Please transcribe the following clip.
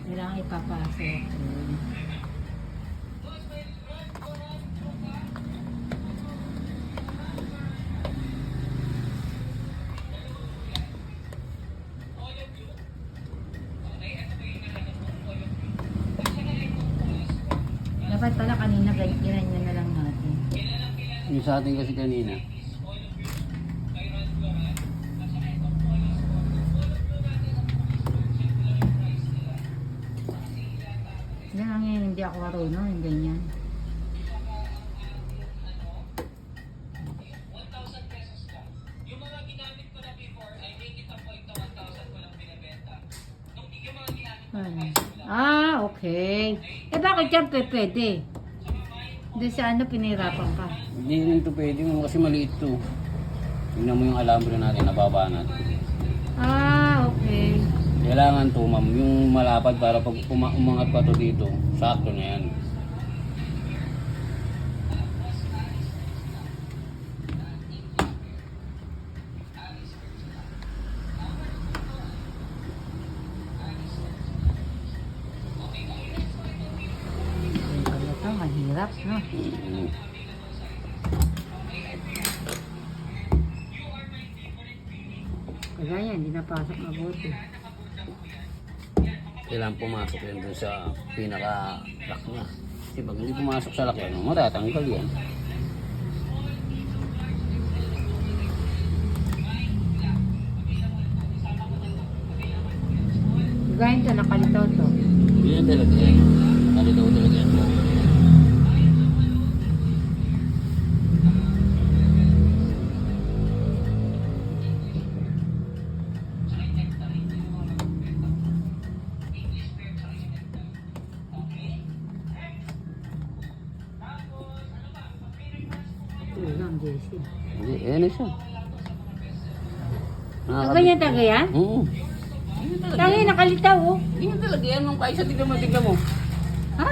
Kailangan ipapasok. Dapat pala kanina ganyan na lang natin. Yung sa atin kasi kanina. Yan lang yan, hindi ako marunong, yung ganyan. Ano? Ah, okay. Eh bakit yan pwede? Doon sa ano, pinirapan ka. Hindi rin ito pwede mo kasi maliit to. Tingnan mo yung alambre natin, nababa natin. Ah, okay. Kailangan to ma'am, yung malapad para pag umangat pa to dito, sakto na yan. Ito, mahirap, no? Kaya yan, hindi napasok mabuti. Kailangan pumasok yan dun sa pinaka-lock niya. Kasi pag hindi pumasok sa lock yan, matatanggal yan. Gaya ito, nakalitaw to. Hindi yan talaga yan. Nakalitaw talaga yan. Ito lang, JC. Hindi, yan na siya. Ang ganyan talaga yan? Oo. Tangi, nakalitaw, oh. Hindi yan talaga yan. Nung kaisa, tignan mo. Ha?